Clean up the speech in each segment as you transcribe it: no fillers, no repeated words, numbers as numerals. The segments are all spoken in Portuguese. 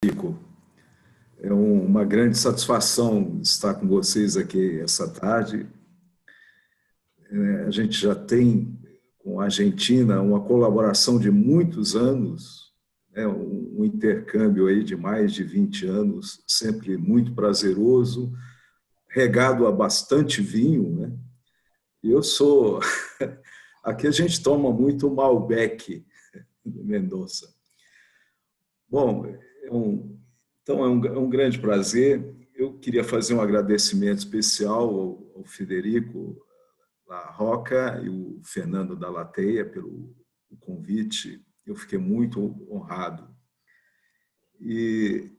Rico. É uma grande satisfação estar com vocês aqui essa tarde. A gente já tem com a Argentina uma colaboração de muitos anos, né? Um intercâmbio aí de mais de 20 anos, sempre muito prazeroso, regado a bastante vinho, né? E eu sou... Aqui a gente toma muito Malbec de Mendoza. Bom, então é um grande prazer. Eu queria fazer um agradecimento especial ao Federico La Roca e o Fernando da Lateia pelo convite. Eu fiquei muito honrado. E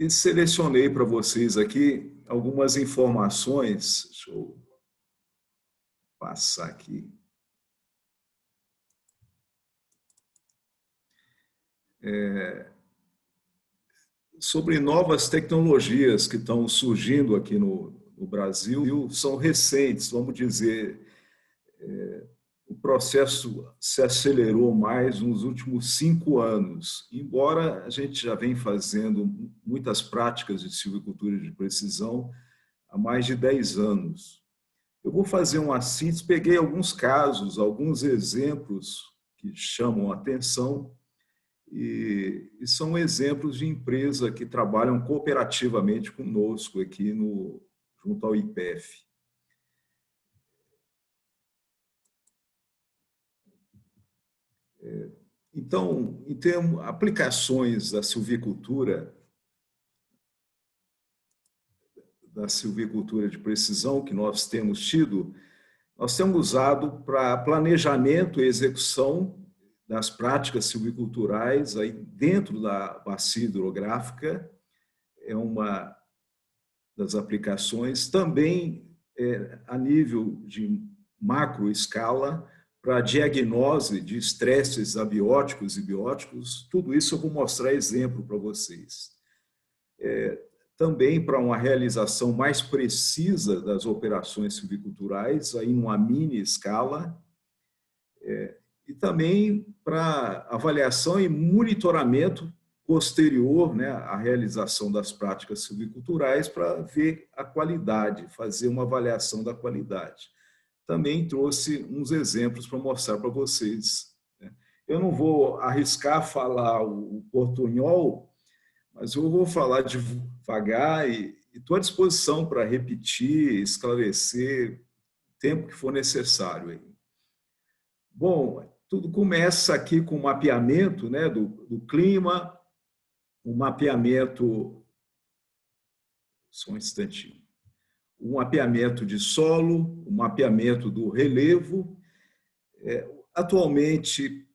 selecionei para vocês aqui algumas informações. Deixa eu passar aqui. Sobre novas tecnologias que estão surgindo aqui no Brasil, são recentes, vamos dizer, o processo se acelerou mais nos últimos 5 anos, embora a gente já vem fazendo muitas práticas de silvicultura de precisão há mais de 10 anos. Eu vou fazer uma síntese, peguei alguns casos, alguns exemplos que chamam a atenção, e são exemplos de empresas que trabalham cooperativamente conosco aqui junto ao IPEF. Então, em termos de aplicações da silvicultura de precisão que nós temos tido, nós temos usado para planejamento e execução das práticas silviculturais aí dentro da bacia hidrográfica, é uma das aplicações, também a nível de macro escala, para diagnose de estresses abióticos e bióticos. Tudo isso eu vou mostrar exemplo para vocês. Também para uma realização mais precisa das operações silviculturais, aí numa mini escala, e também para avaliação e monitoramento posterior, né, à realização das práticas silviculturais, para ver a qualidade, fazer uma avaliação da qualidade. Também trouxe uns exemplos para mostrar para vocês. Eu não vou arriscar falar o portunhol, mas eu vou falar devagar e estou à disposição para repetir, esclarecer, o tempo que for necessário. Bom, tudo começa aqui com o mapeamento, né, do clima, o mapeamento, só um instantinho, o mapeamento de solo, o mapeamento do relevo. Atualmente,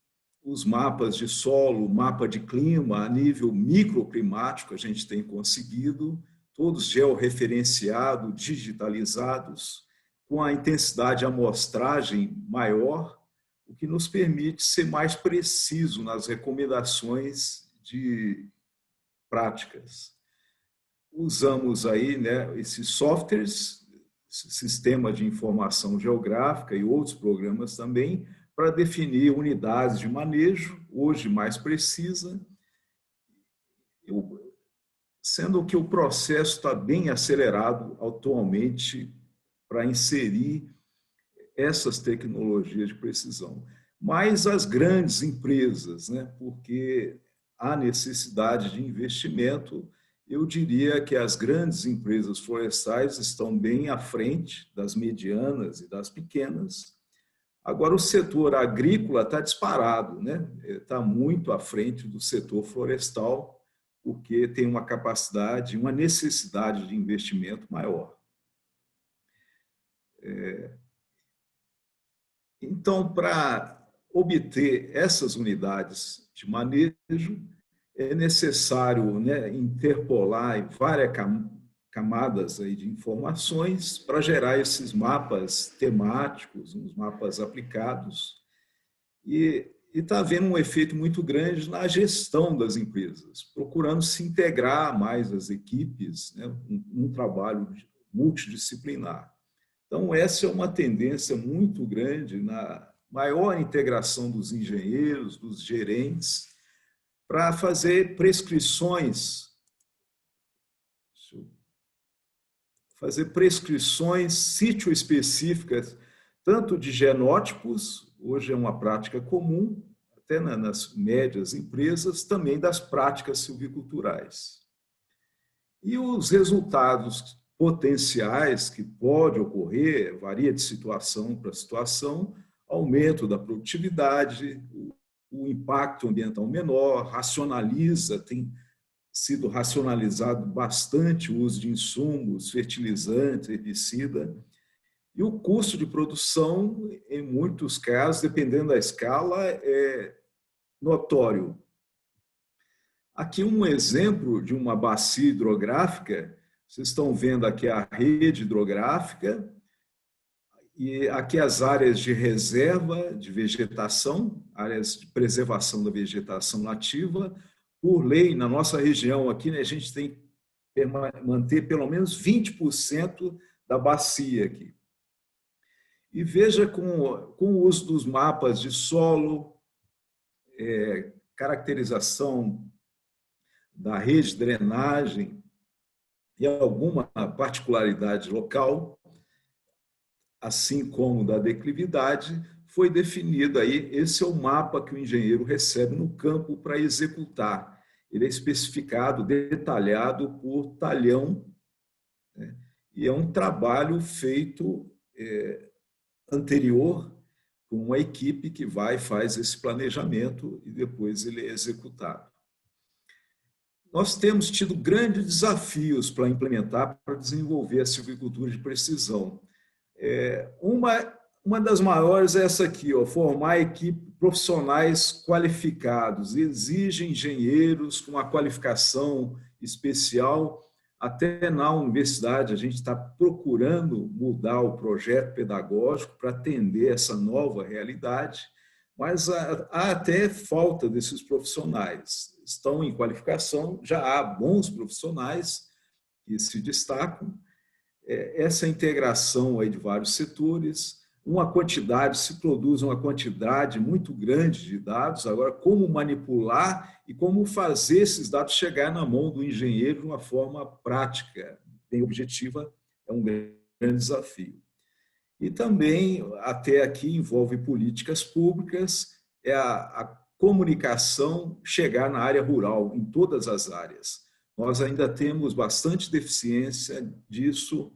os mapas de solo, mapa de clima, a nível microclimático, a gente tem conseguido, todos georreferenciados, digitalizados, com a intensidade de amostragem maior, o que nos permite ser mais preciso nas recomendações de práticas. Usamos aí, né, esses softwares, sistema de informação geográfica e outros programas também, para definir unidades de manejo, hoje mais precisa, sendo que o processo está bem acelerado atualmente para inserir essas tecnologias de precisão. Mas as grandes empresas, né, porque há necessidade de investimento, eu diria que as grandes empresas florestais estão bem à frente das medianas e das pequenas. Agora, o setor agrícola está disparado, né? Está muito à frente do setor florestal, porque tem uma capacidade, uma necessidade de investimento maior. Então, para obter essas unidades de manejo, é necessário, né, interpolar várias camadas aí de informações para gerar esses mapas temáticos, uns mapas aplicados. E está havendo um efeito muito grande na gestão das empresas, procurando se integrar mais as equipes, né, um trabalho multidisciplinar. Então, essa é uma tendência muito grande na maior integração dos engenheiros, dos gerentes, para fazer prescrições sítio-específicas, tanto de genótipos, hoje é uma prática comum, até nas médias empresas, também das práticas silviculturais. E os resultados potenciais que pode ocorrer, varia de situação para situação, aumento da produtividade, o impacto ambiental menor, tem sido racionalizado bastante o uso de insumos, fertilizantes, herbicida, e o custo de produção, em muitos casos, dependendo da escala, é notório. Aqui um exemplo de uma bacia hidrográfica, vocês estão vendo aqui a rede hidrográfica, e aqui as áreas de reserva de vegetação, áreas de preservação da vegetação nativa. Por lei, na nossa região aqui, né, a gente tem que manter pelo menos 20% da bacia aqui. E veja com o uso dos mapas de solo, caracterização da rede de drenagem e alguma particularidade local, assim como da declividade, foi definido aí, esse é o mapa que o engenheiro recebe no campo para executar. Ele é especificado, detalhado por talhão, né? E é um trabalho feito anterior com uma equipe que vai e faz esse planejamento e depois ele é executado. Nós temos tido grandes desafios para implementar, para desenvolver a silvicultura de precisão. Uma das maiores é essa aqui, formar equipe profissionais qualificados, exige engenheiros com uma qualificação especial. Até na universidade a gente está procurando mudar o projeto pedagógico para atender essa nova realidade, mas há até falta desses profissionais. Estão em qualificação, já há bons profissionais que se destacam. Essa integração aí de vários setores, se produz uma quantidade muito grande de dados, agora como manipular e como fazer esses dados chegar na mão do engenheiro de uma forma prática, bem objetiva, é um grande desafio. E também, até aqui, envolve políticas públicas, a comunicação chegar na área rural, em todas as áreas. Nós ainda temos bastante deficiência disso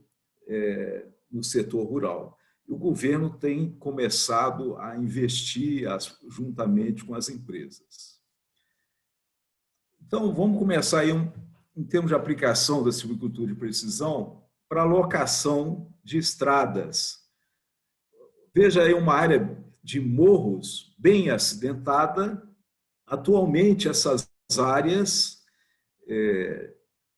no setor rural. O governo tem começado a investir juntamente com as empresas. Então, vamos começar aí em termos de aplicação da silvicultura de precisão para locação de estradas. Veja aí uma área de morros bem acidentada. Atualmente, essas áreas,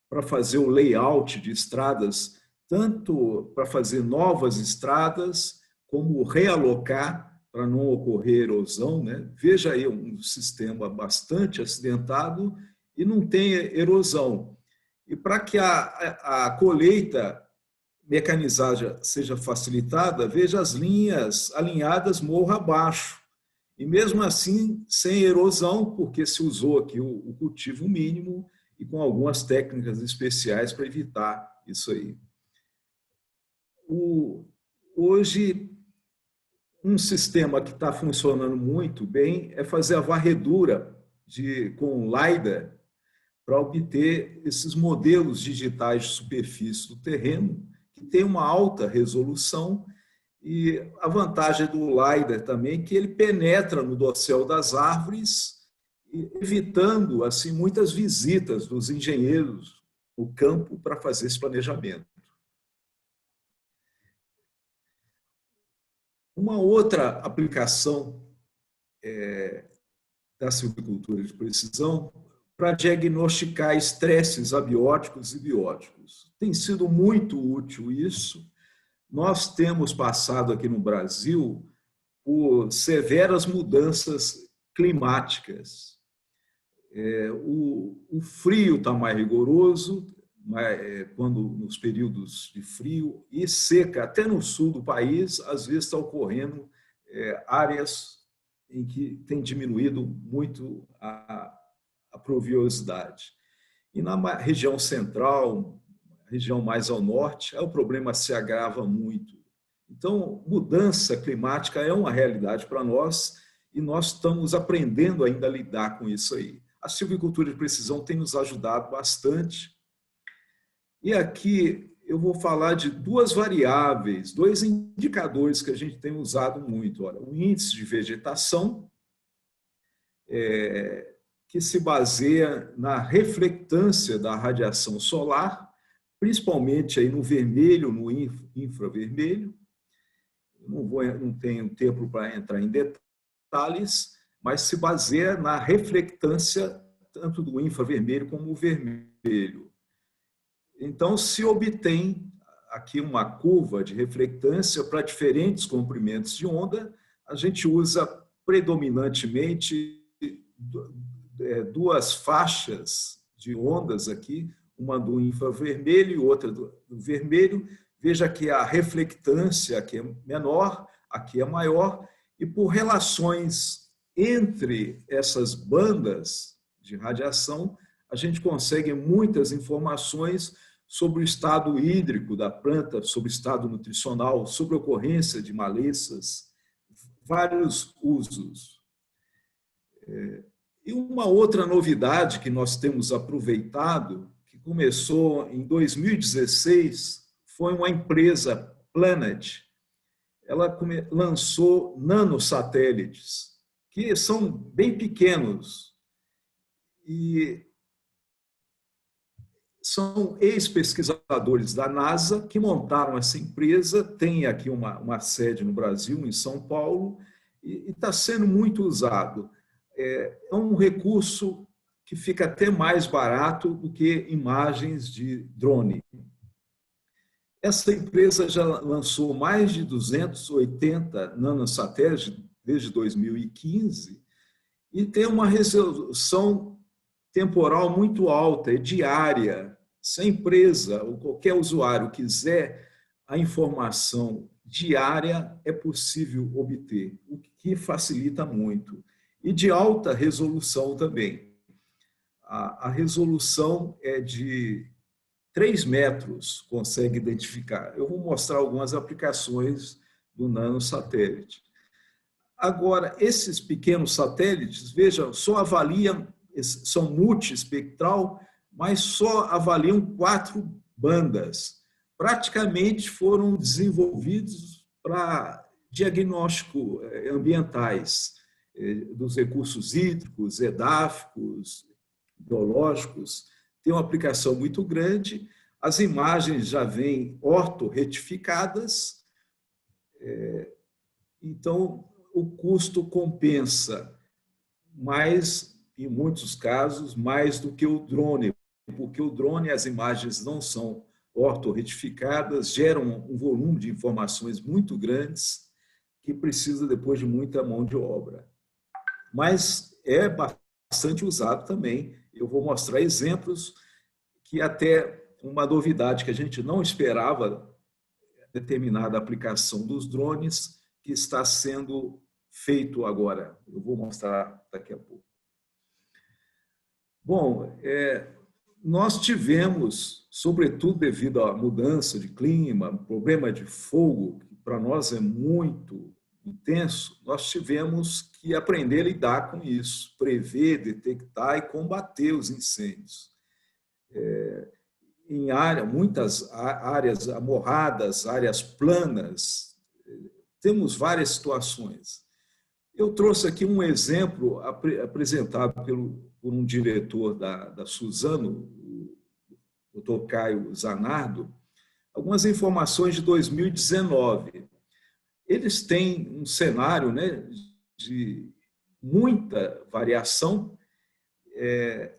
para fazer o layout de estradas, tanto para fazer novas estradas, como realocar para não ocorrer erosão, né? Veja aí um sistema bastante acidentado e não tem erosão. E para que a colheita mecanizada seja facilitada, veja as linhas alinhadas morro abaixo. E mesmo assim, sem erosão, porque se usou aqui o cultivo mínimo e com algumas técnicas especiais para evitar isso aí. Hoje, um sistema que está funcionando muito bem é fazer a varredura com LiDAR para obter esses modelos digitais de superfície do terreno, que tem uma alta resolução, e a vantagem do LiDAR também é que ele penetra no dossel das árvores, evitando assim muitas visitas dos engenheiros no campo para fazer esse planejamento. Uma outra aplicação da silvicultura de precisão para diagnosticar estresses abióticos e bióticos. Tem sido muito útil isso. Nós temos passado aqui no Brasil por severas mudanças climáticas. O frio está mais rigoroso, quando nos períodos de frio, e seca, até no sul do país, às vezes está ocorrendo áreas em que tem diminuído muito a a pluviosidade. E na região central, região mais ao norte, o problema se agrava muito. Então, mudança climática é uma realidade para nós e nós estamos aprendendo ainda a lidar com isso aí. A silvicultura de precisão tem nos ajudado bastante. E aqui eu vou falar de duas variáveis, dois indicadores que a gente tem usado muito. Olha, o índice de vegetação, que se baseia na reflectância da radiação solar, principalmente aí no vermelho, no infravermelho. Não tenho tempo para entrar em detalhes, mas se baseia na reflectância tanto do infravermelho como o vermelho. Então, se obtém aqui uma curva de reflectância para diferentes comprimentos de onda, a gente usa predominantemente duas faixas de ondas aqui, uma do infravermelho e outra do vermelho. Veja que a reflectância aqui é menor, aqui é maior, e por relações entre essas bandas de radiação, a gente consegue muitas informações sobre o estado hídrico da planta, sobre o estado nutricional, sobre a ocorrência de malezas, vários usos. E uma outra novidade que nós temos aproveitado, que começou em 2016, foi uma empresa, Planet. Ela lançou nanosatélites, que são bem pequenos, e são ex-pesquisadores da NASA que montaram essa empresa, tem aqui uma sede no Brasil, em São Paulo, e está sendo muito usado. É um recurso que fica até mais barato do que imagens de drone. Essa empresa já lançou mais de 280 nanosatélites desde 2015 e tem uma resolução temporal muito alta, é diária. Se a empresa ou qualquer usuário quiser a informação diária, é possível obter, o que facilita muito. E de alta resolução também. A resolução é de 3 metros, consegue identificar. Eu vou mostrar algumas aplicações do nanosatélite. Agora, esses pequenos satélites, vejam, só avaliam, são multiespectral, mas só avaliam 4 bandas. Praticamente foram desenvolvidos para diagnóstico ambientais, dos recursos hídricos, edáficos, biológicos. Tem uma aplicação muito grande, as imagens já vêm ortorretificadas, então o custo compensa mais, em muitos casos, mais do que o drone, porque o drone, as imagens não são ortorretificadas, geram um volume de informações muito grandes que precisa depois de muita mão de obra. Mas é bastante usado também. Eu vou mostrar exemplos que até uma novidade que a gente não esperava, determinada aplicação dos drones, que está sendo feito agora. Eu vou mostrar daqui a pouco. Bom, nós tivemos, sobretudo devido à mudança de clima, problema de fogo, que para nós é muito intenso, nós tivemos que aprender a lidar com isso, prever, detectar e combater os incêndios. Em muitas áreas amorradas, áreas planas, temos várias situações. Eu trouxe aqui um exemplo apresentado por um diretor da Suzano, o Dr. Caio Zanardo, algumas informações de 2019. Eles têm um cenário, né, de muita variação.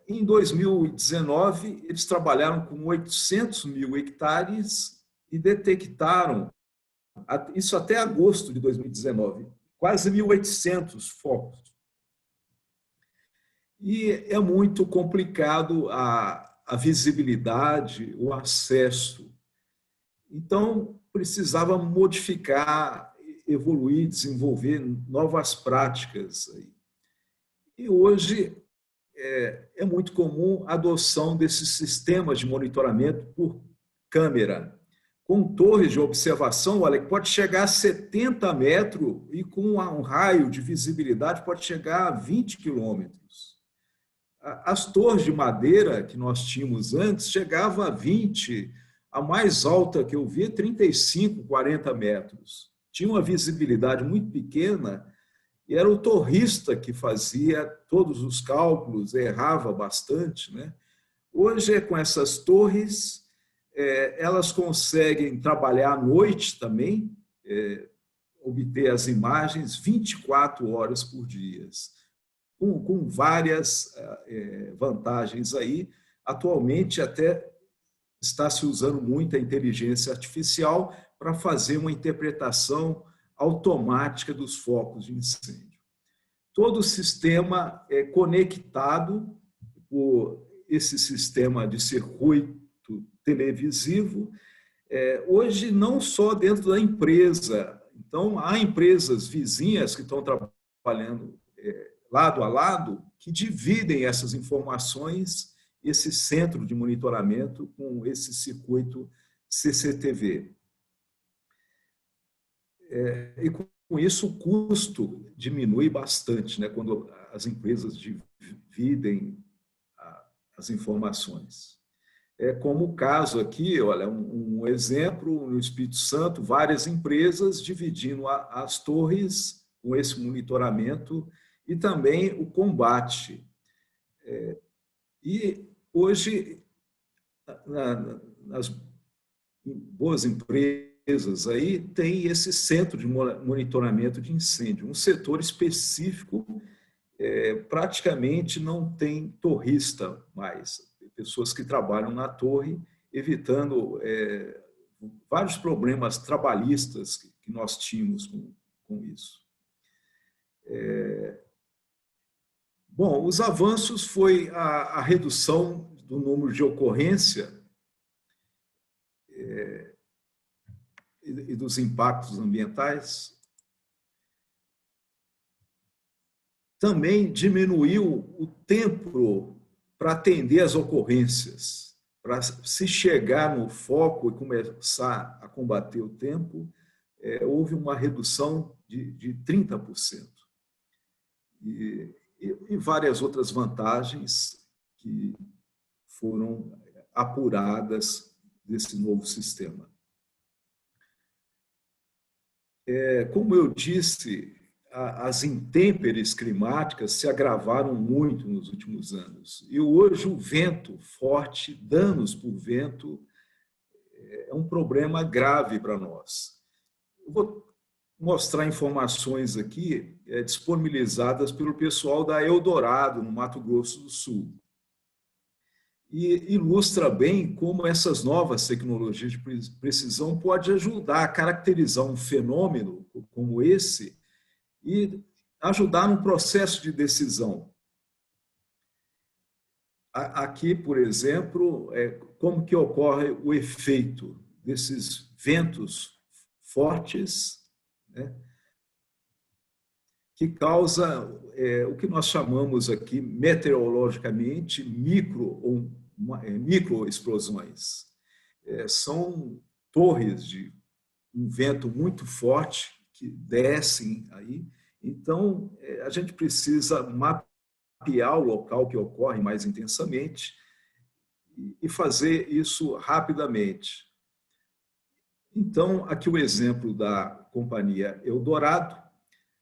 Em 2019, eles trabalharam com 800 mil hectares e detectaram, isso até agosto de 2019, quase 1.800 focos. E é muito complicado a visibilidade, o acesso. Então, precisava modificar, evoluir, desenvolver novas práticas. E hoje é muito comum a adoção desses sistemas de monitoramento por câmera, com torres de observação, olha, que pode chegar a 70 metros e com um raio de visibilidade pode chegar a 20 quilômetros. As torres de madeira que nós tínhamos antes chegava a 20, a mais alta que eu vi, 35, 40 metros. Tinha uma visibilidade muito pequena e era o torrista que fazia todos os cálculos, errava bastante, né? Hoje, com essas torres, elas conseguem trabalhar à noite também, obter as imagens 24 horas por dia, com várias vantagens aí. Atualmente, até está se usando muito a inteligência artificial para fazer uma interpretação automática dos focos de incêndio. Todo o sistema é conectado por esse sistema de circuito televisivo, hoje não só dentro da empresa. Então, há empresas vizinhas que estão trabalhando lado a lado, que dividem essas informações, esse centro de monitoramento com esse circuito CCTV. E com isso o custo diminui bastante, né, quando as empresas dividem as informações. Como o caso aqui, olha, um exemplo, no Espírito Santo, várias empresas dividindo as torres com esse monitoramento e também o combate. E hoje, nas boas empresas aí, tem esse centro de monitoramento de incêndio, um setor específico, praticamente não tem torrista mais, pessoas que trabalham na torre, evitando vários problemas trabalhistas que nós tínhamos com isso. Bom, os avanços foi a redução do número de ocorrência e dos impactos ambientais. Também diminuiu o tempo para atender as ocorrências, para se chegar no foco e começar a combater o tempo, houve uma redução de 30%. E várias outras vantagens que foram apuradas desse novo sistema. Como eu disse, as intempéries climáticas se agravaram muito nos últimos anos. E hoje o vento forte, danos por vento, é um problema grave para nós. Eu vou mostrar informações aqui disponibilizadas pelo pessoal da Eldorado, no Mato Grosso do Sul. E ilustra bem como essas novas tecnologias de precisão podem ajudar a caracterizar um fenômeno como esse e ajudar no processo de decisão. Aqui, por exemplo, como que ocorre o efeito desses ventos fortes, né, que causa o que nós chamamos aqui meteorologicamente microexplosões. São torres de um vento muito forte que descem aí. Então, a gente precisa mapear o local que ocorre mais intensamente e fazer isso rapidamente. Então, aqui o exemplo da companhia Eldorado.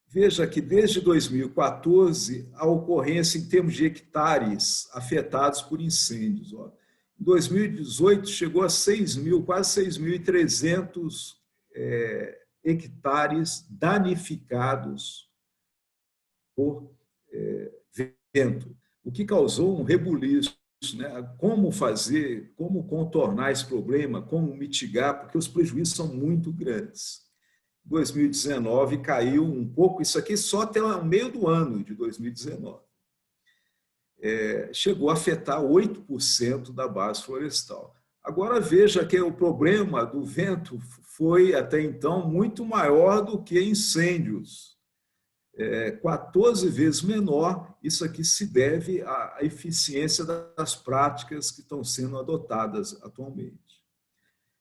Veja que desde 2014, a ocorrência em termos de hectares afetados por incêndios. Em 2018, chegou a 6.000, quase 6.300 hectares danificados por vento, o que causou um rebuliço, né? Como fazer, como contornar esse problema, como mitigar, porque os prejuízos são muito grandes. 2019 caiu um pouco, isso aqui só até o meio do ano de 2019. Chegou a afetar 8% da base florestal. Agora veja que o problema do vento foi até então muito maior do que incêndios. 14 vezes menor. Isso aqui se deve à eficiência das práticas que estão sendo adotadas atualmente.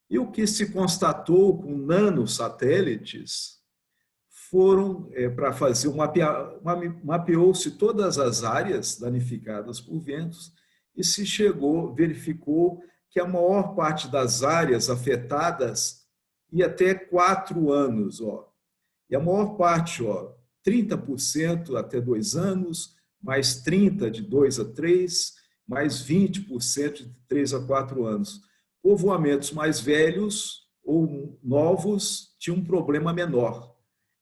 E o que se constatou com nanosatélites foram, para fazer mapeou-se todas as áreas danificadas por ventos e se verificou que a maior parte das áreas afetadas ia até 4 anos. E a maior parte, 30% até 2 anos, mais 30% de 2 a 3, mais 20% de 3 a 4 anos. Povoamentos mais velhos ou novos tinham um problema menor.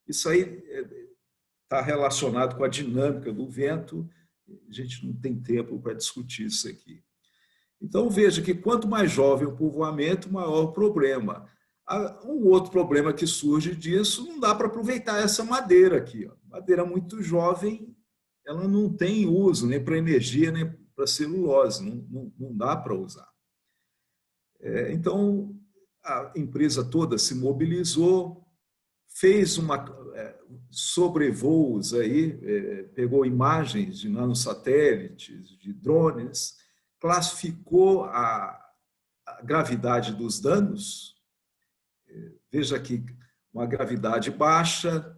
Isso aí está relacionado com a dinâmica do vento. A gente não tem tempo para discutir isso aqui. Então, veja que quanto mais jovem o povoamento, maior o problema. Um outro problema que surge disso, não dá para aproveitar essa madeira aqui. Madeira muito jovem, ela não tem uso nem para energia, nem para celulose, não dá para usar. Então, a empresa toda se mobilizou, fez sobrevoos aí, pegou imagens de nanosatélites, de drones, classificou a gravidade dos danos. Veja aqui, uma gravidade baixa,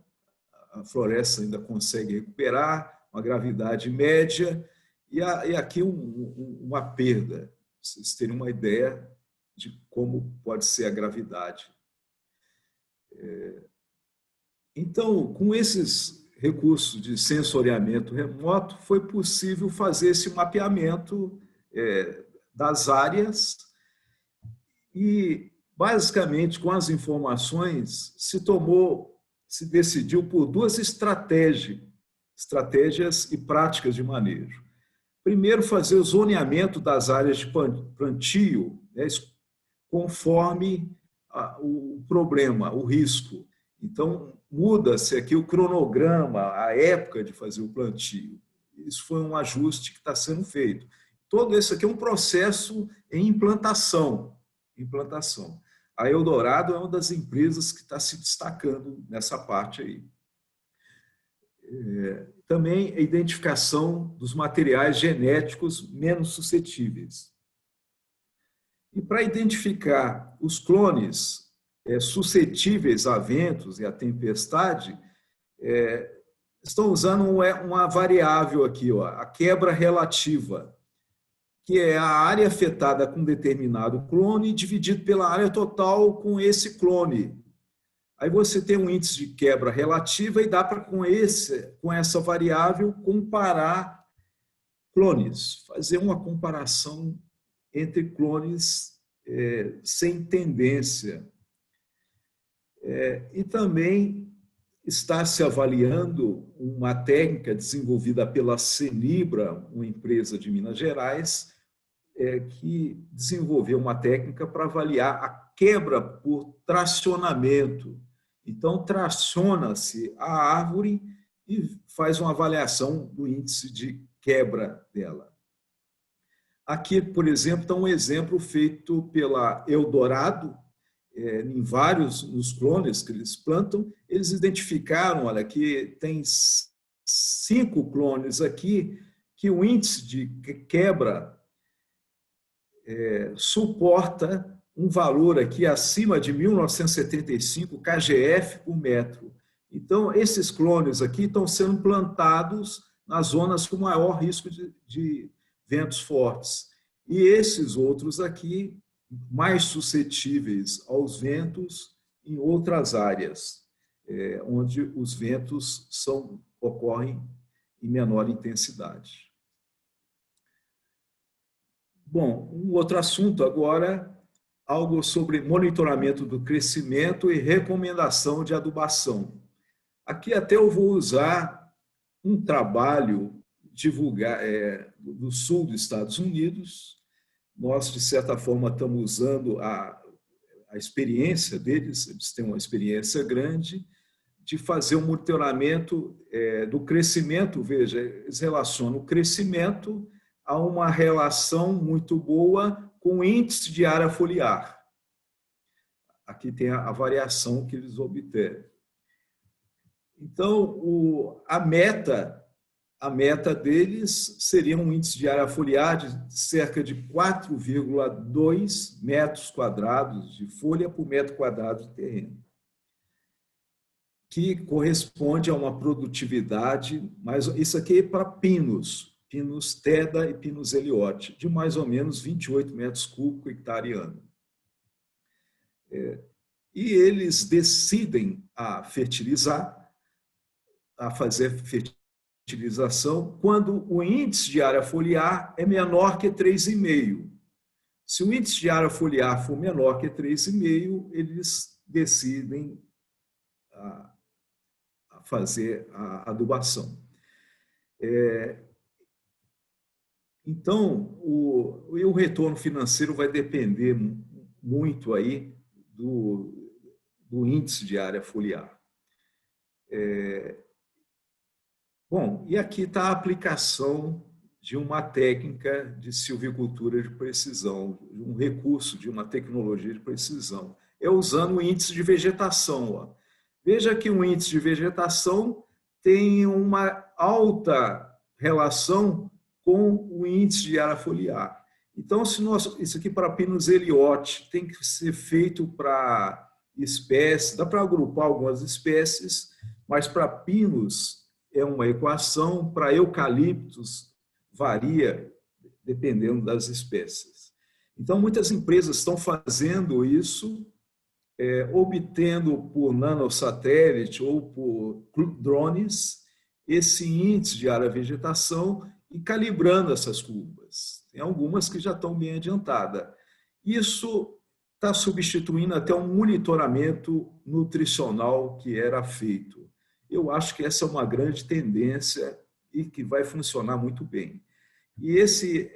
a floresta ainda consegue recuperar, uma gravidade média, e aqui uma perda, para vocês terem uma ideia de como pode ser a gravidade. Então, com esses recursos de sensoriamento remoto, foi possível fazer esse mapeamento das áreas e, basicamente, com as informações, se decidiu por 2 estratégias e práticas de manejo. Primeiro, fazer o zoneamento das áreas de plantio, conforme o problema, o risco. Então, muda-se aqui o cronograma, a época de fazer o plantio. Isso foi um ajuste que está sendo feito. Todo isso aqui é um processo em implantação. A Eldorado é uma das empresas que está se destacando nessa parte aí. Também a identificação dos materiais genéticos menos suscetíveis. E para identificar os clones suscetíveis a ventos e a tempestade, estão usando uma variável aqui, a quebra relativa, que é a área afetada com determinado clone dividido pela área total com esse clone. Aí você tem um índice de quebra relativa e dá para, com essa variável, comparar clones, fazer uma comparação entre clones sem tendência. E também está se avaliando uma técnica desenvolvida pela Cenibra, uma empresa de Minas Gerais, que desenvolveu uma técnica para avaliar a quebra por tracionamento. Então, traciona-se a árvore e faz uma avaliação do índice de quebra dela. Aqui, por exemplo, está um exemplo feito pela Eldorado, em vários nos clones que eles plantam. Eles identificaram, olha, que tem 5 clones aqui que o índice de quebra suporta um valor aqui acima de 1975 kgf por metro. Então, esses clones aqui estão sendo plantados nas zonas com maior risco de ventos fortes. E esses outros aqui, mais suscetíveis aos ventos em outras áreas, onde os ventos ocorrem em menor intensidade. Bom, um outro assunto agora, algo sobre monitoramento do crescimento e recomendação de adubação. Aqui até eu vou usar um trabalho do sul dos Estados Unidos. Nós, de certa forma, estamos usando a experiência deles, eles têm uma experiência grande, de fazer um monitoramento do crescimento. Veja, eles relacionam o crescimento a uma relação muito boa com o índice de área foliar. Aqui tem a variação que eles obtêm. Então, a meta deles seria um índice de área foliar de cerca de 4,2 metros quadrados de folha por metro quadrado de terreno, que corresponde a uma produtividade, mas isso aqui é para pinos Teda e Pinus eliote, de mais ou menos 28 metros cúbicos hectare ano. E eles decidem a fazer fertilização quando o índice de área foliar é menor que 3,5. Se o índice de área foliar for menor que 3,5, eles decidem fazer a adubação. Então, o retorno financeiro vai depender muito aí do índice de área foliar. Bom, e aqui está a aplicação de uma técnica de silvicultura de precisão, um recurso de uma tecnologia de precisão. É usando o índice de vegetação. Ó. Veja que o índice de vegetação tem uma alta relação com o índice de área foliar. Então, isso aqui para Pinus eliote tem que ser feito para espécies, dá para agrupar algumas espécies, mas para pinos é uma equação, para eucaliptos varia dependendo das espécies. Então, muitas empresas estão fazendo isso, obtendo por nanosatélite ou por drones esse índice de área vegetação e calibrando essas curvas. Tem algumas que já estão bem adiantadas. Isso está substituindo até um monitoramento nutricional que era feito. Eu acho que essa é uma grande tendência e que vai funcionar muito bem. E esse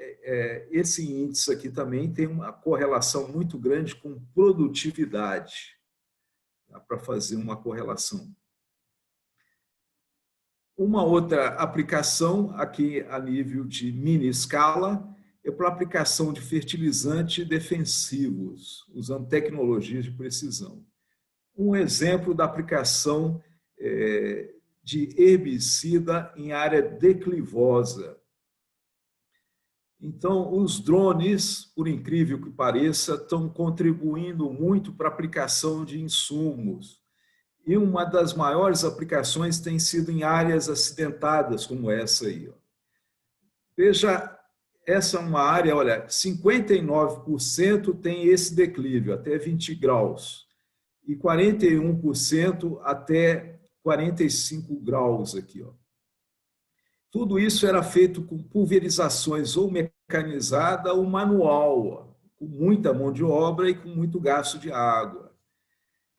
índice aqui também tem uma correlação muito grande com produtividade. Dá para fazer uma correlação. Uma outra aplicação, aqui a nível de mini escala, é para a aplicação de fertilizantes defensivos, usando tecnologias de precisão. Um exemplo da aplicação de herbicida em área declivosa. Então, os drones, por incrível que pareça, estão contribuindo muito para a aplicação de insumos. E uma das maiores aplicações tem sido em áreas acidentadas, como essa aí. Veja, essa é uma área, olha, 59% tem esse declive, até 20 graus, e 41% até 45 graus aqui. Ó. Tudo isso era feito com pulverizações ou mecanizada ou manual, ó, com muita mão de obra e com muito gasto de água.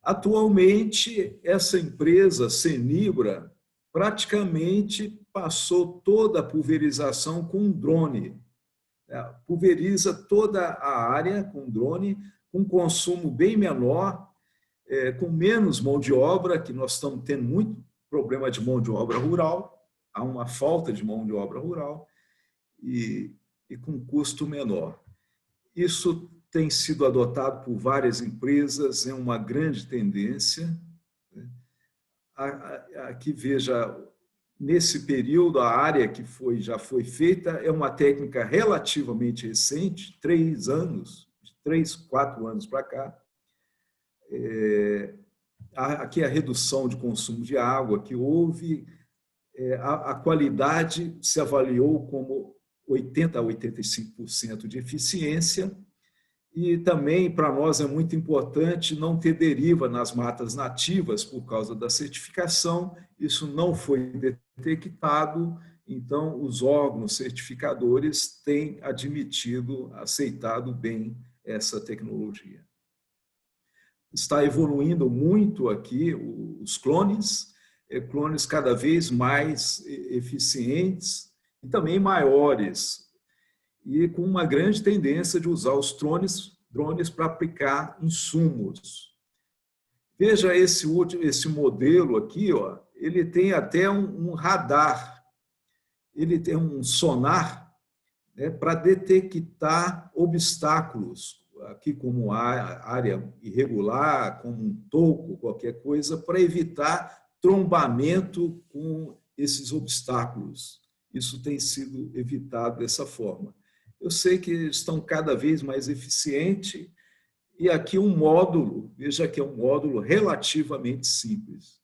Atualmente, essa empresa, Senibra, praticamente passou toda a pulverização com um drone. Pulveriza toda a área com drone, com consumo bem menor, com menos mão de obra, que nós estamos tendo muito problema de mão de obra rural, há uma falta de mão de obra rural, e com custo menor. Isso tem sido adotado por várias empresas, é uma grande tendência. Aqui veja, nesse período, a área que já foi feita é uma técnica relativamente recente, 3 anos, de 3, 4 anos para cá. Aqui a redução de consumo de água que houve, a qualidade se avaliou como 80% a 85% de eficiência, e também para nós é muito importante não ter deriva nas matas nativas por causa da certificação, isso não foi detectado, então os órgãos certificadores têm admitido, aceitado bem essa tecnologia. Está evoluindo muito aqui os clones cada vez mais eficientes e também maiores, e com uma grande tendência de usar os drones para aplicar insumos. Veja esse modelo aqui, ó, ele tem até um radar, ele tem um sonar, né, para detectar obstáculos, aqui como área irregular, como um toco, qualquer coisa, para evitar trombamento com esses obstáculos. Isso tem sido evitado dessa forma. Eu sei que estão cada vez mais eficientes, e aqui um módulo, veja que é um módulo relativamente simples.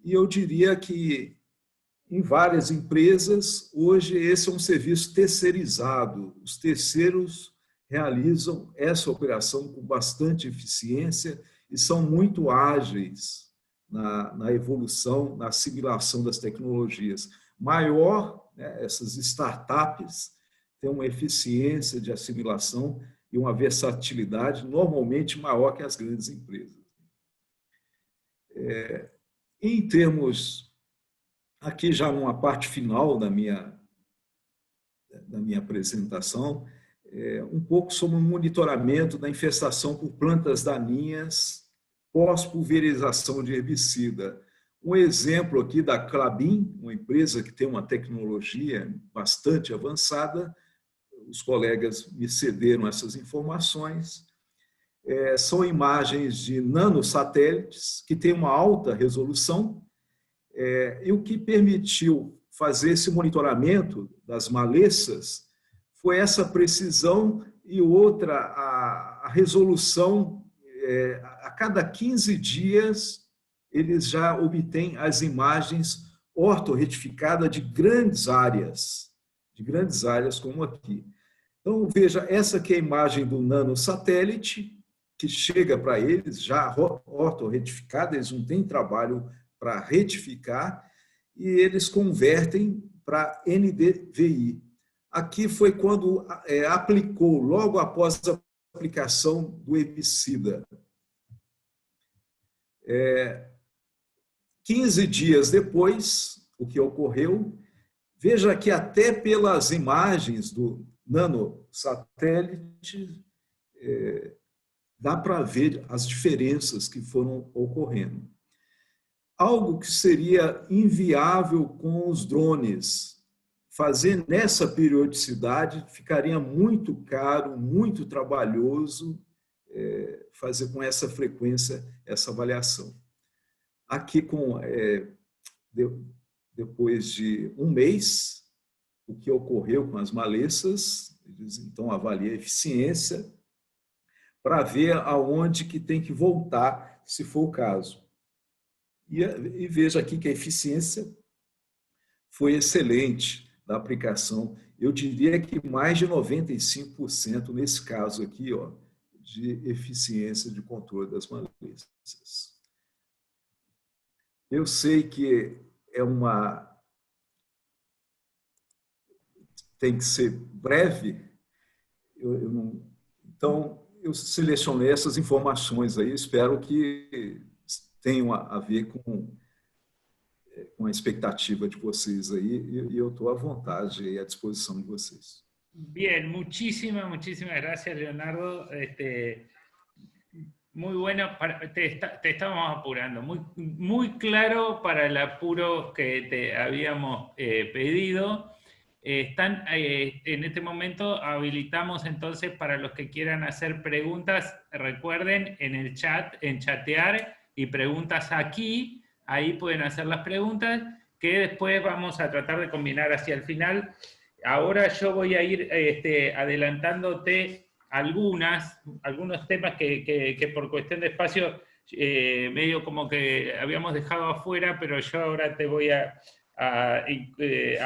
E eu diria que em várias empresas, hoje esse é um serviço terceirizado. Os terceiros realizam essa operação com bastante eficiência e são muito ágeis na evolução, na assimilação das tecnologias. Maior, né, essas startups têm uma eficiência de assimilação e uma versatilidade normalmente maior que as grandes empresas. Em termos, aqui já numa parte final da minha apresentação, um pouco sobre o monitoramento da infestação por plantas daninhas pós-pulverização de herbicida. Um exemplo aqui da Klabin, uma empresa que tem uma tecnologia bastante avançada, os colegas me cederam essas informações. São imagens de nanosatélites que têm uma alta resolução, e o que permitiu fazer esse monitoramento das malezas foi essa precisão e outra, a resolução. A cada 15 dias, eles já obtêm as imagens ortorretificadas de grandes áreas como aqui. Então, veja, essa aqui é a imagem do nanosatélite, que chega para eles já ortorretificada, eles não têm trabalho para retificar, e eles convertem para NDVI. Aqui foi quando aplicou, logo após a aplicação do herbicida. 15 dias depois, o que ocorreu, veja que até pelas imagens do nanosatélite, dá para ver as diferenças que foram ocorrendo. Algo que seria inviável com os drones. Fazer nessa periodicidade ficaria muito caro, muito trabalhoso, fazer com essa frequência essa avaliação. Aqui, depois de um mês, o que ocorreu com as malezas, eles então avaliam a eficiência para ver aonde que tem que voltar, se for o caso. E veja aqui que a eficiência foi excelente da aplicação. Eu diria que mais de 95% nesse caso aqui, ó, de eficiência de controle das malezas. Eu sei que tem que ser breve, então eu selecionei essas informações aí, espero que tenham a ver com a expectativa de vocês aí, e eu estou à vontade e à disposição de vocês. Bien, muchísimas gracias, Leonardo. Muy bueno, te estábamos apurando, muy claro para el apuro que te habíamos pedido. En este momento habilitamos entonces para los que quieran hacer preguntas, recuerden en el chat, en chatear y preguntas aquí, ahí pueden hacer las preguntas que después vamos a tratar de combinar hacia el final. Ahora yo voy a ir adelantándote algunos temas que por cuestión de espacio medio como que habíamos dejado afuera, pero yo ahora te voy a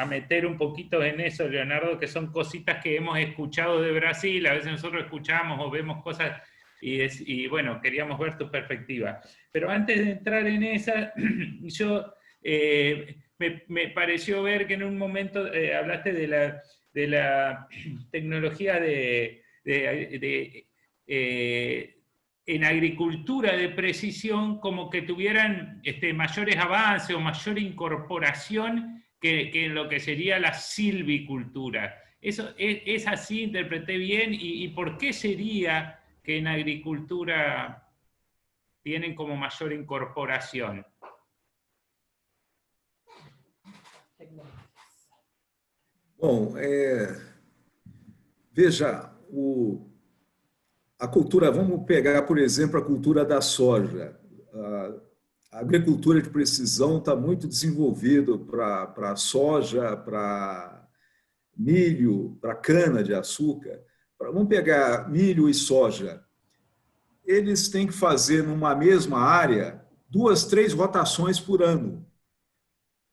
meter un poquito en eso, Leonardo, que son cositas que hemos escuchado de Brasil. A veces nosotros escuchamos o vemos cosas y bueno, queríamos ver tu perspectiva. Pero antes de entrar en esa, yo me pareció ver que en un momento hablaste de la tecnología en agricultura de precisión, como que tuvieran mayores avances o mayor incorporación que en lo que sería la silvicultura. ¿Eso es así? ¿Interpreté bien? ¿Y por qué sería que en agricultura tienen como mayor incorporación? Bom, veja, a cultura, vamos pegar, por exemplo, a cultura da soja. a agricultura de precisão está muito desenvolvida para soja, para milho, para cana-de-açúcar. Vamos pegar milho e soja. Eles têm que fazer numa mesma área 2, 3 rotações por ano.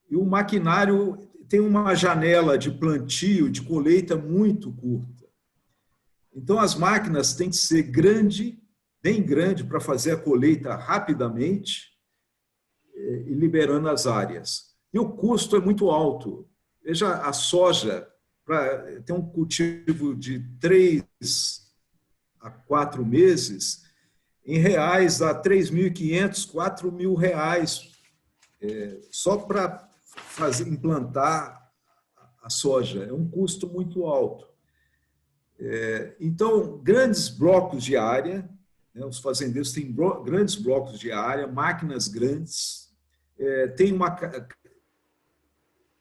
E o maquinário tem uma janela de plantio, de colheita muito curta. Então, as máquinas têm que ser bem grande, para fazer a colheita rapidamente e liberando as áreas. E o custo é muito alto. Veja, a soja, para ter um cultivo de 3 a 4 meses, em reais dá R$3.500, R$4.000, só para implantar a soja. É um custo muito alto. Então, grandes blocos de área, né, os fazendeiros têm grandes blocos de área, máquinas grandes, tem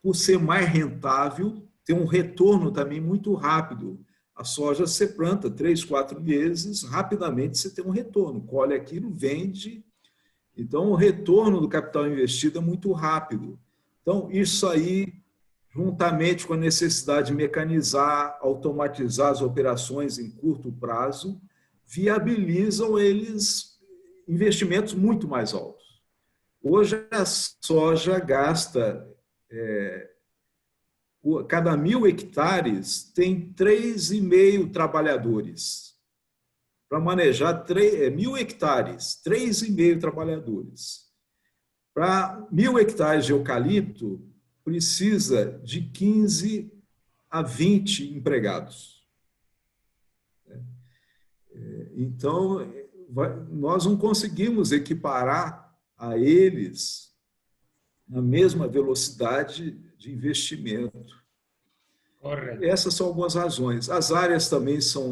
por ser mais rentável, tem um retorno também muito rápido. A soja você planta 3, 4 meses, rapidamente você tem um retorno, colhe aquilo, vende. Então, o retorno do capital investido é muito rápido. Então, isso aí, juntamente com a necessidade de mecanizar, automatizar as operações em curto prazo, viabilizam eles investimentos muito mais altos. Hoje, a soja gasta... cada 1.000 hectares tem 3,5 trabalhadores. Para manejar 1.000 hectares, 3,5 trabalhadores. Para 1.000 hectares de eucalipto, precisa de 15 a 20 empregados. Então, nós não conseguimos equiparar a eles na mesma velocidade de investimento. Correto. Essas são algumas razões. As áreas também são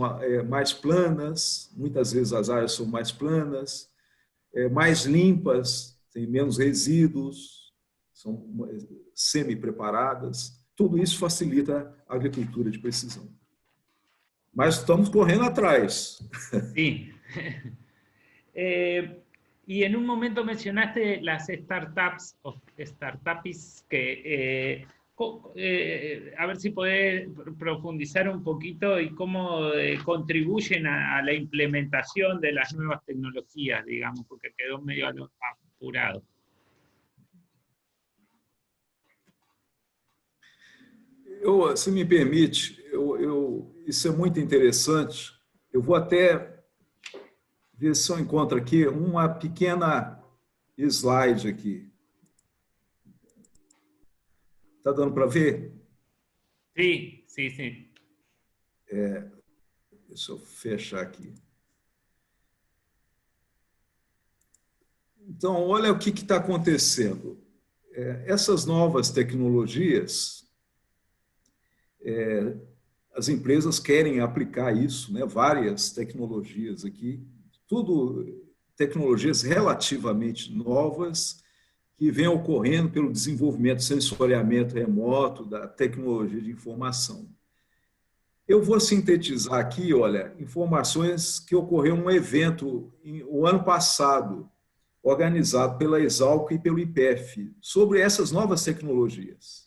mais planas, muitas vezes as áreas são mais planas, mais limpas, têm menos resíduos, são semi-preparadas. Tudo isso facilita a agricultura de precisão. Mas estamos correndo atrás. Sí. Y en un momento mencionaste las startups o startups que a ver si podés profundizar un poquito y cómo contribuyen a la implementación de las nuevas tecnologías, digamos, porque quedó medio apurado. Se me permite, isso é muito interessante. Eu vou até ver se eu encontro aqui uma pequena slide aqui. Está dando para ver? Sim, sim, sim. Deixa eu fechar aqui. Então, olha o que está acontecendo. Essas novas tecnologias, as empresas querem aplicar isso, né? Várias tecnologias aqui, tudo tecnologias relativamente novas que vêm ocorrendo pelo desenvolvimento do sensoriamento remoto, da tecnologia de informação. Eu vou sintetizar aqui, olha, informações que ocorreram num evento o ano passado, organizado pela Exalc e pelo IPEF, sobre essas novas tecnologias.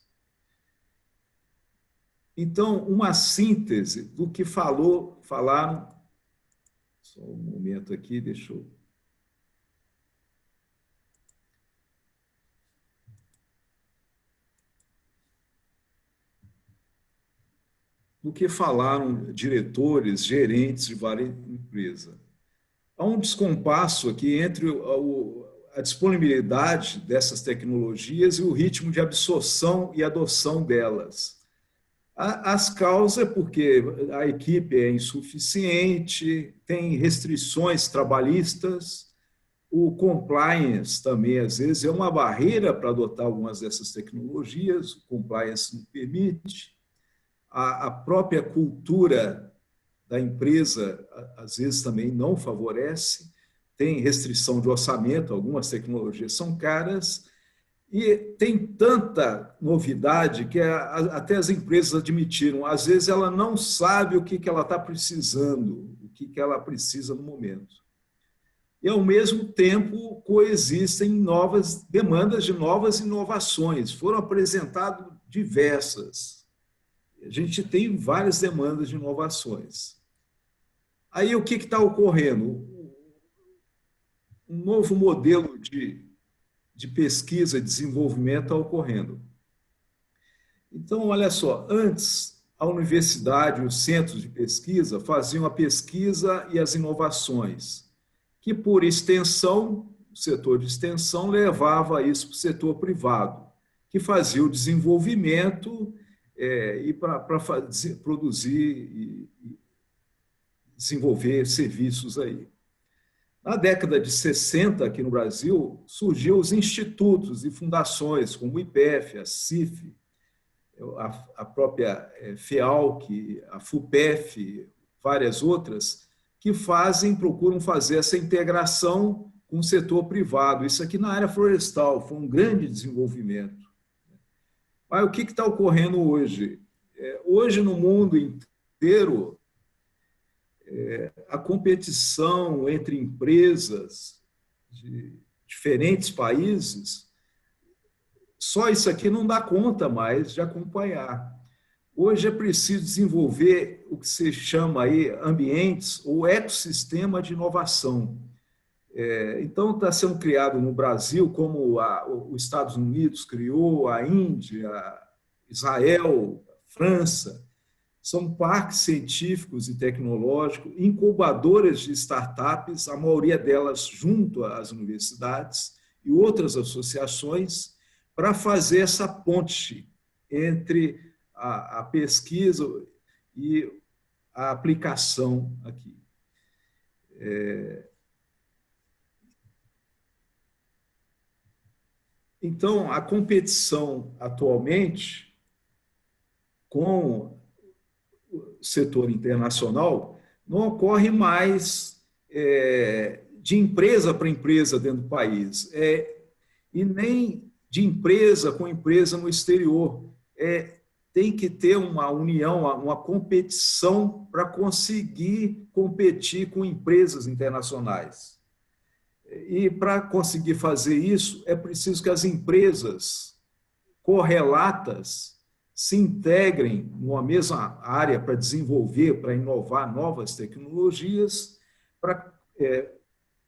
Então, uma síntese do que falaram. Só um momento aqui, deixa eu. Do que falaram diretores, gerentes de várias empresas. Há um descompasso aqui entre a disponibilidade dessas tecnologias e o ritmo de absorção e adoção delas. As causas é porque a equipe é insuficiente, tem restrições trabalhistas, o compliance também, às vezes, é uma barreira para adotar algumas dessas tecnologias, o compliance não permite, a própria cultura da empresa, às vezes, também não favorece, tem restrição de orçamento, algumas tecnologias são caras, e tem tanta novidade que até as empresas admitiram. Às vezes, ela não sabe o que ela está precisando, o que ela precisa no momento. e, ao mesmo tempo, coexistem novas demandas de novas inovações. Foram apresentadas diversas. A gente tem várias demandas de inovações. Aí, o que está ocorrendo? Um novo modelo de pesquisa e desenvolvimento está ocorrendo. Então, olha só, antes, a universidade, os centros de pesquisa faziam a pesquisa e as inovações, que, por extensão, o setor de extensão levava isso para o setor privado, que fazia o desenvolvimento e para produzir e desenvolver serviços aí. Na década de 60, aqui no Brasil, surgiu os institutos e fundações, como o IPEF, a CIF, a própria FEALC, a FUPEF, várias outras, que procuram fazer essa integração com o setor privado. Isso aqui na área florestal foi um grande desenvolvimento. Mas o que está ocorrendo hoje? Hoje, no mundo inteiro, a competição entre empresas de diferentes países, só isso aqui não dá conta mais de acompanhar. Hoje é preciso desenvolver o que se chama aí ambientes ou ecossistema de inovação. Então, está sendo criado no Brasil, como os Estados Unidos criou, a Índia, Israel, França, são parques científicos e tecnológicos, incubadoras de startups, a maioria delas junto às universidades e outras associações, para fazer essa ponte entre a pesquisa e a aplicação aqui. Então, a competição atualmente com o setor internacional não ocorre mais de empresa para empresa dentro do país, e nem de empresa com empresa no exterior. Tem que ter uma união, uma competição para conseguir competir com empresas internacionais. E para conseguir fazer isso, é preciso que as empresas correlatas se integrem numa mesma área para desenvolver, para inovar novas tecnologias, para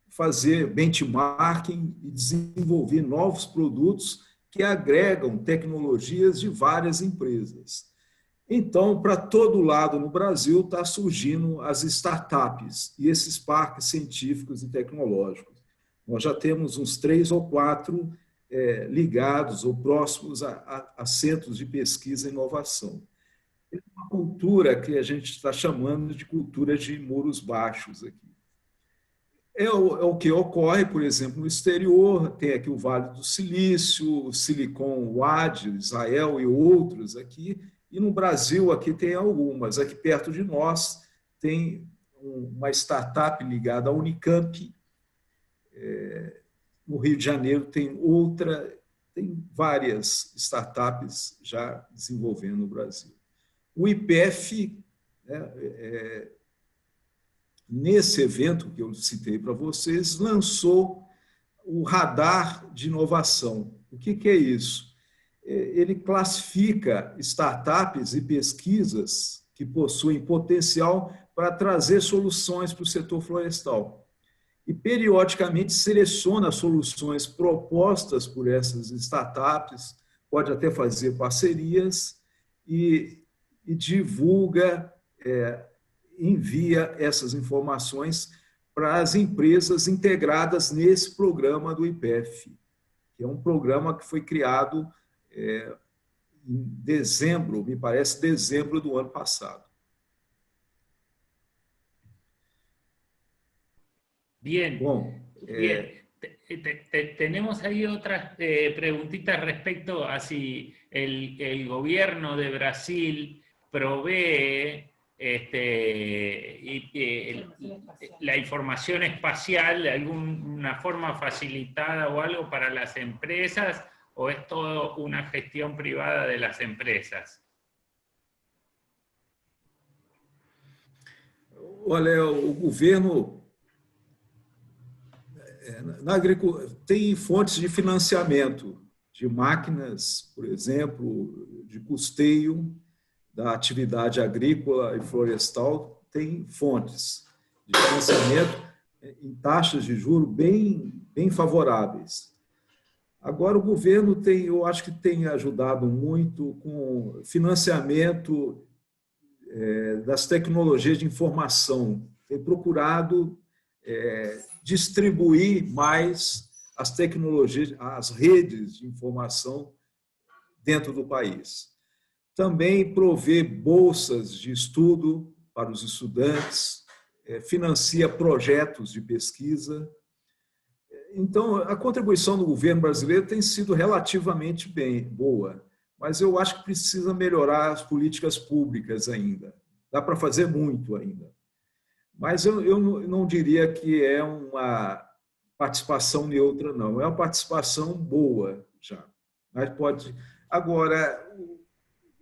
fazer benchmarking e desenvolver novos produtos que agregam tecnologias de várias empresas. Então, para todo lado no Brasil, está surgindo as startups e esses parques científicos e tecnológicos. Nós já temos uns 3 ou 4 ligados ou próximos a centros de pesquisa e inovação. É uma cultura que a gente está chamando de cultura de muros baixos aqui. É o que ocorre, por exemplo, no exterior. Tem aqui o Vale do Silício, o Silicon Valley, Israel e outros aqui. E no Brasil, aqui tem algumas. Aqui perto de nós tem uma startup ligada à Unicamp. No Rio de Janeiro tem outra. Tem várias startups já desenvolvendo no Brasil. O IPEF, nesse evento que eu citei para vocês, lançou o radar de inovação. O que é isso? Ele classifica startups e pesquisas que possuem potencial para trazer soluções para o setor florestal. E, periodicamente, seleciona soluções propostas por essas startups, pode até fazer parcerias e divulga, envia essas informações para as empresas integradas nesse programa do IPEF, que é um programa que foi criado em dezembro, me parece, dezembro do ano passado. Bien. Bom, bien. Tenemos ahí otras preguntitas respecto a si el gobierno de Brasil provee la información espacial de alguna forma facilitada o algo para las empresas, o es todo una gestión privada de las empresas? Olha, o governo Na agricultura, tem fontes de financiamento de máquinas, por exemplo, de custeio da atividade agrícola e florestal, tem fontes de financiamento em taxas de juros bem favoráveis. Agora, o governo eu acho que tem ajudado muito com financiamento das tecnologias de informação, tem procurado distribuir mais as tecnologias, as redes de informação dentro do país. Também prover bolsas de estudo para os estudantes, financia projetos de pesquisa. Então, a contribuição do governo brasileiro tem sido relativamente boa, mas eu acho que precisa melhorar as políticas públicas ainda. Dá para fazer muito ainda. Mas eu não diria que é uma participação neutra, não. É uma participação boa já. Mas pode. Agora,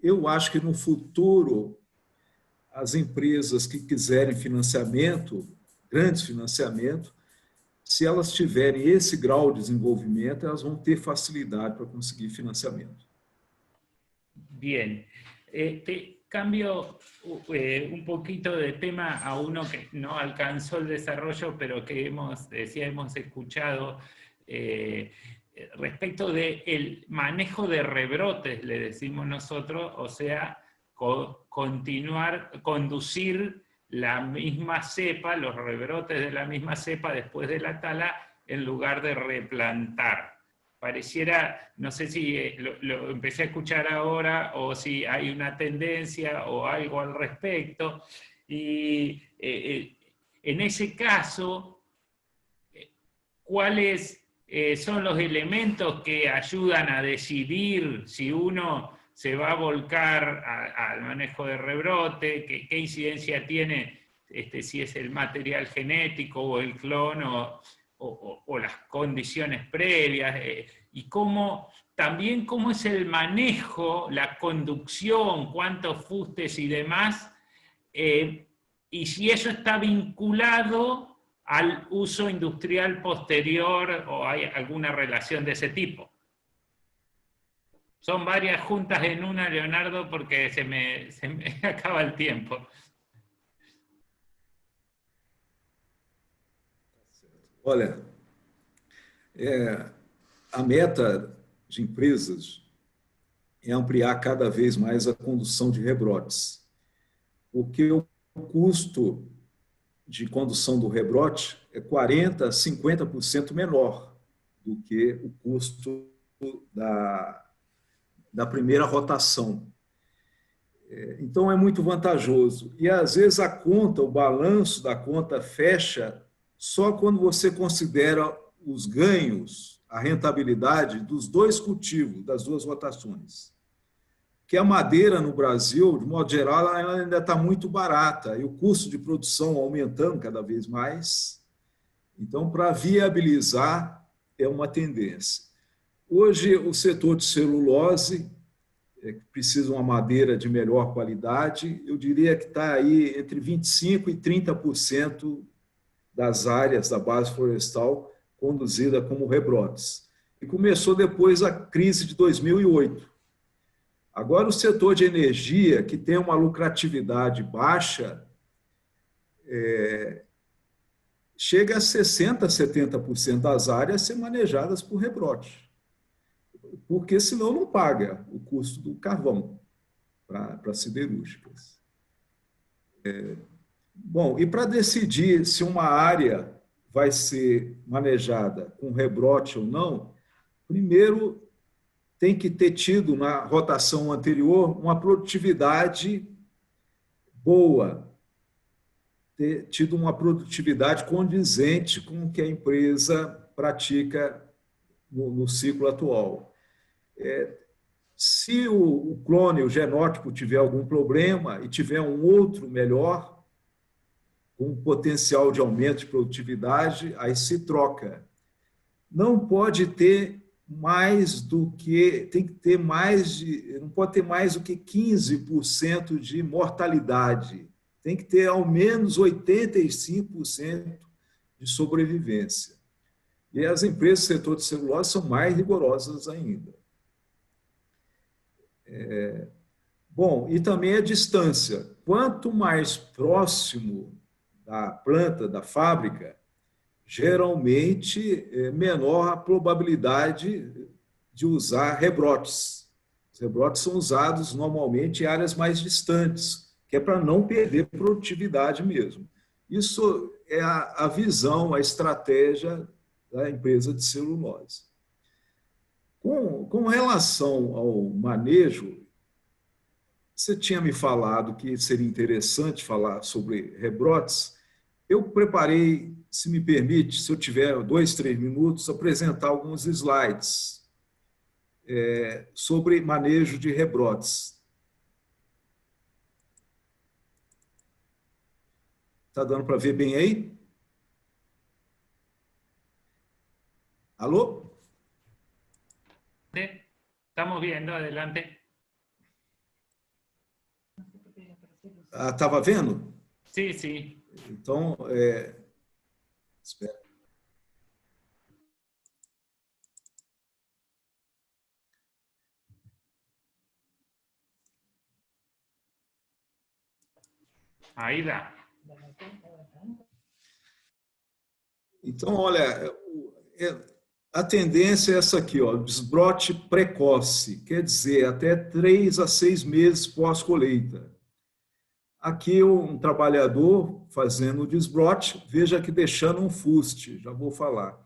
eu acho que no futuro as empresas que quiserem financiamento, grandes financiamentos, se elas tiverem esse grau de desenvolvimento, elas vão ter facilidade para conseguir financiamento. Bien. Cambio un poquito de tema a uno que no alcanzó el desarrollo, pero que hemos escuchado respecto del manejo de rebrotes, le decimos nosotros, o sea, conducir la misma cepa, los rebrotes de la misma cepa después de la tala, en lugar de replantar. Pareciera, no sé si lo empecé a escuchar ahora o si hay una tendencia o algo al respecto. Y en ese caso, ¿cuáles son los elementos que ayudan a decidir si uno se va a volcar al manejo de rebrote? ¿Qué incidencia tiene si es el material genético o el clon o las condiciones previas? Y también cómo es el manejo, la conducción, cuántos fustes y demás, y si eso está vinculado al uso industrial posterior o hay alguna relación de ese tipo. Son varias juntas en una, Leonardo, porque se me acaba el tiempo. Olha, a meta de empresas é ampliar cada vez mais a condução de rebrotes, porque o custo de condução do rebrote é 40% a 50% menor do que o custo da primeira rotação. Então, é muito vantajoso. E, às vezes, o balanço da conta fecha só quando você considera os ganhos, a rentabilidade dos dois cultivos, das duas rotações. Que a madeira no Brasil, de modo geral, ela ainda está muito barata e o custo de produção aumentando cada vez mais. Então, para viabilizar, é uma tendência. Hoje, o setor de celulose precisa de uma madeira de melhor qualidade. Eu diria que está aí entre 25% e 30% das áreas da base florestal conduzida como rebrotes. E começou depois a crise de 2008. Agora, o setor de energia, que tem uma lucratividade baixa, chega a 60%, 70% das áreas ser manejadas por rebrote. Porque senão não paga o custo do carvão para siderúrgicas. Bom, e para decidir se uma área vai ser manejada com rebrote ou não, primeiro tem que ter tido na rotação anterior uma produtividade boa, ter tido uma produtividade condizente com o que a empresa pratica no ciclo atual. Se o clone, o genótipo, tiver algum problema e tiver um outro melhor, com potencial de aumento de produtividade, aí se troca. Não pode ter mais do que, tem que ter não pode ter mais do que 15% de mortalidade. Tem que ter ao menos 85% de sobrevivência. E as empresas do setor de celulose são mais rigorosas ainda. Bom, e também a distância. Quanto mais próximo da planta, da fábrica, geralmente menor a probabilidade de usar rebrotes. Os rebrotes são usados normalmente em áreas mais distantes, que é para não perder produtividade mesmo. Isso é a visão, a estratégia da empresa de celulose. Com relação ao manejo, você tinha me falado que seria interessante falar sobre rebrotes. Eu preparei, se me permite, se eu tiver 2, 3 minutos, apresentar alguns slides sobre manejo de rebrotes. Está dando para ver bem aí? Alô? Estamos vendo, adelante. Estava vendo? Sim, sim. Então, espera. Aí dá. Então, olha, a tendência é essa aqui, ó, desbrote precoce, quer dizer, até 3 a 6 meses pós-colheita. Aqui um trabalhador fazendo o desbrote, veja que deixando um fuste, já vou falar.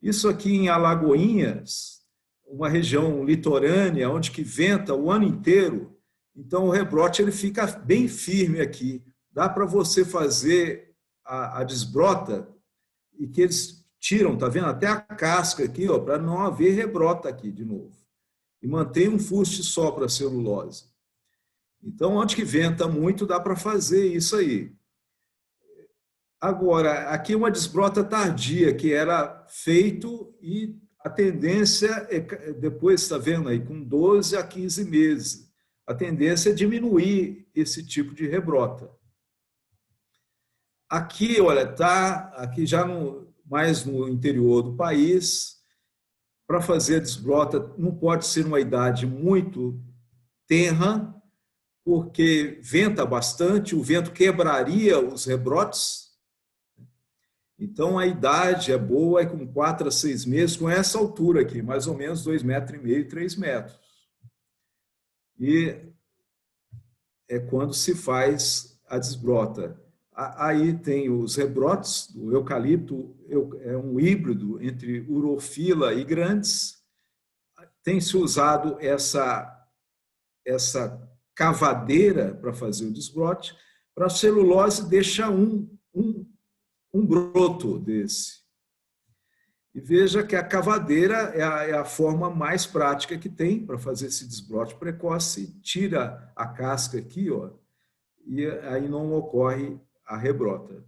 Isso aqui em Alagoinhas, uma região litorânea, onde que venta o ano inteiro, então o rebrote ele fica bem firme aqui. Dá para você fazer a desbrota e que eles tiram, tá vendo? Até a casca aqui, ó, para não haver rebrota aqui de novo. E mantém um fuste só para a celulose. Então, onde que venta muito, dá para fazer isso aí. Agora, aqui uma desbrota tardia, que era feito e a tendência é, depois, está vendo aí, com 12 a 15 meses, a tendência é diminuir esse tipo de rebrota. Aqui, olha, está aqui já mais no interior do país, para fazer a desbrota não pode ser uma idade muito tenra, porque venta bastante, o vento quebraria os rebrotes. Então, a idade é boa, é com 4 a 6 meses, com essa altura aqui, mais ou menos 2,5 metros, 3 metros. E é quando se faz a desbrota. Aí tem os rebrotes, o eucalipto é um híbrido entre urofila e grandes. Tem se usado essa cavadeira para fazer o desbrote. Para a celulose, deixa um broto desse. E veja que a cavadeira é a forma mais prática que tem para fazer esse desbrote precoce. Tira a casca aqui, ó, e aí não ocorre a rebrota.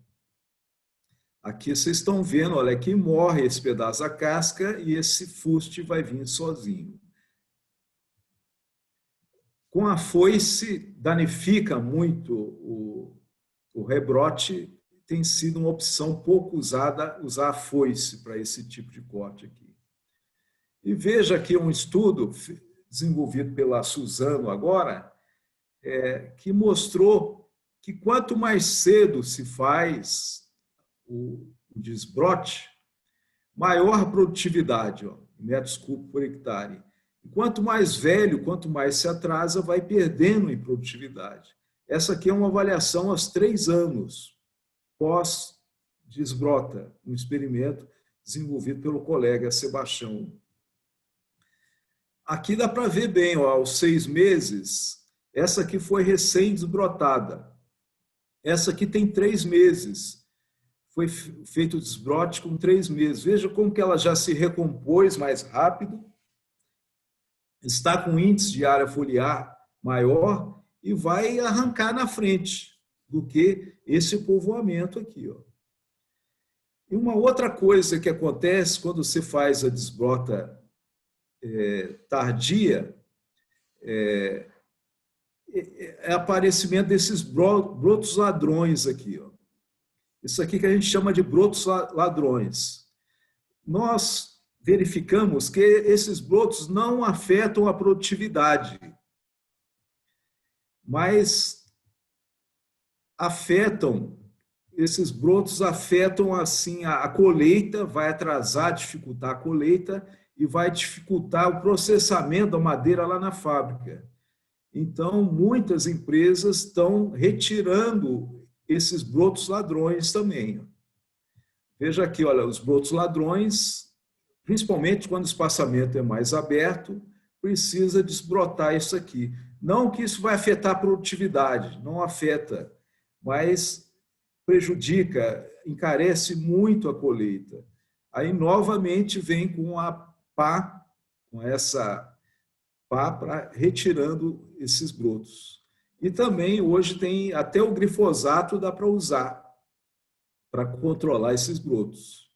Aqui vocês estão vendo, olha, aqui morre esse pedaço da casca e esse fuste vai vir sozinho. Com a foice, danifica muito o rebrote, tem sido uma opção pouco usada, usar a foice para esse tipo de corte aqui. E veja aqui um estudo desenvolvido pela Suzano agora, que mostrou que quanto mais cedo se faz o desbrote, maior a produtividade, ó, metros cúbicos por hectare. E quanto mais velho, quanto mais se atrasa, vai perdendo em produtividade. Essa aqui é uma avaliação aos 3 anos pós-desbrota, um experimento desenvolvido pelo colega Sebastião. Aqui dá para ver bem, ó, aos 6 meses, essa aqui foi recém-desbrotada. Essa aqui tem 3 meses. Foi feito o desbrote com 3 meses. Veja como que ela já se recompôs mais rápido, está com índice de área foliar maior e vai arrancar na frente do que esse povoamento aqui, ó. E uma outra coisa que acontece quando você faz a desbrota tardia é aparecimento desses brotos ladrões aqui, ó. Isso aqui que a gente chama de brotos ladrões. nós verificamos que esses brotos não afetam a produtividade, mas esses brotos afetam assim a colheita, vai atrasar, dificultar a colheita e vai dificultar o processamento da madeira lá na fábrica. Então, muitas empresas estão retirando esses brotos ladrões também. Veja aqui, olha, os brotos ladrões, principalmente quando o espaçamento é mais aberto, precisa desbrotar isso aqui. Não que isso vai afetar a produtividade, não afeta, mas prejudica, encarece muito a colheita. Aí, novamente, vem com a pá, com essa pá, retirando esses brotos. E também, hoje, tem até o glifosato dá para usar para controlar esses brotos,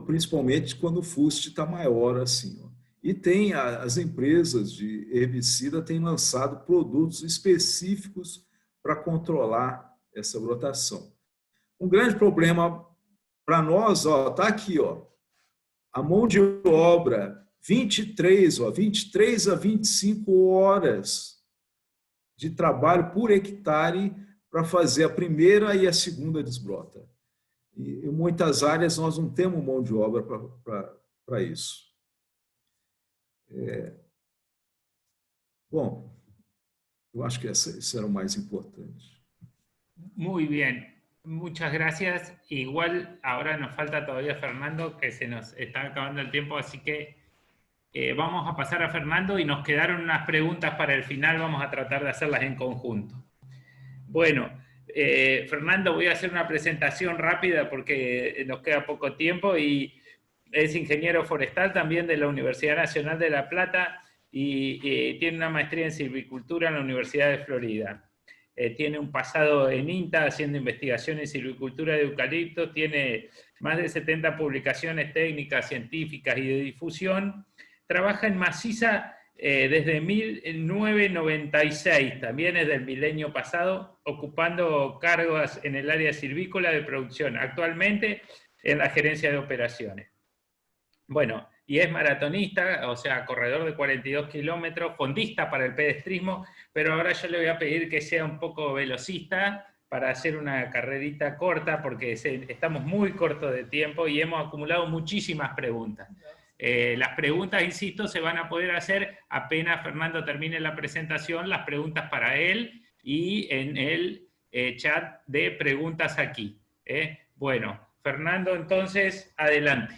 principalmente quando o fuste está maior assim. Ó. E tem as empresas de herbicida têm lançado produtos específicos para controlar essa brotação. Um grande problema para nós, ó, tá aqui, ó, a mão de obra 23 a 25 horas de trabalho por hectare para fazer a primeira e a segunda desbrota. E em muitas áreas nós não temos mão de obra para isso. Bom, yo acho que eso era lo más importante. Muy bien, muchas gracias. Igual ahora nos falta todavía Fernando, que se nos está acabando el tiempo, así que vamos a pasar a Fernando y nos quedaron unas preguntas para el final, vamos a tratar de hacerlas en conjunto. Bueno, Fernando, voy a hacer una presentación rápida porque nos queda poco tiempo y es ingeniero forestal también de la Universidad Nacional de La Plata y tiene una maestría en silvicultura en la Universidad de Florida. Tiene un pasado en INTA haciendo investigación en silvicultura de eucalipto, tiene más de 70 publicaciones técnicas, científicas y de difusión. Trabaja en Maciza desde 1996, también es del milenio pasado, ocupando cargos en el área silvícola de producción, actualmente en la gerencia de operaciones. Bueno, y es maratonista, o sea, corredor de 42 kilómetros, fondista para el pedestrismo, pero ahora yo le voy a pedir que sea un poco velocista para hacer una carrerita corta, porque estamos muy cortos de tiempo y hemos acumulado muchísimas preguntas. Las preguntas, insisto, se van a poder hacer apenas Fernando termine la presentación, las preguntas para él y en el chat de preguntas aquí. Bueno, Fernando, entonces, adelante.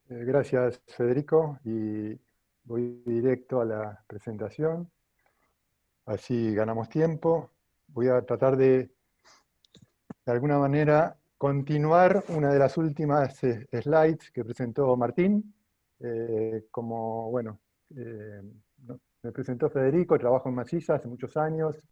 Gracias, Federico, y voy directo a la presentación, así ganamos tiempo. Voy a tratar de alguna manera, continuar una de las últimas slides que presentó Martín. Como, bueno, me presentó Federico, trabajo en Maciza hace muchos años,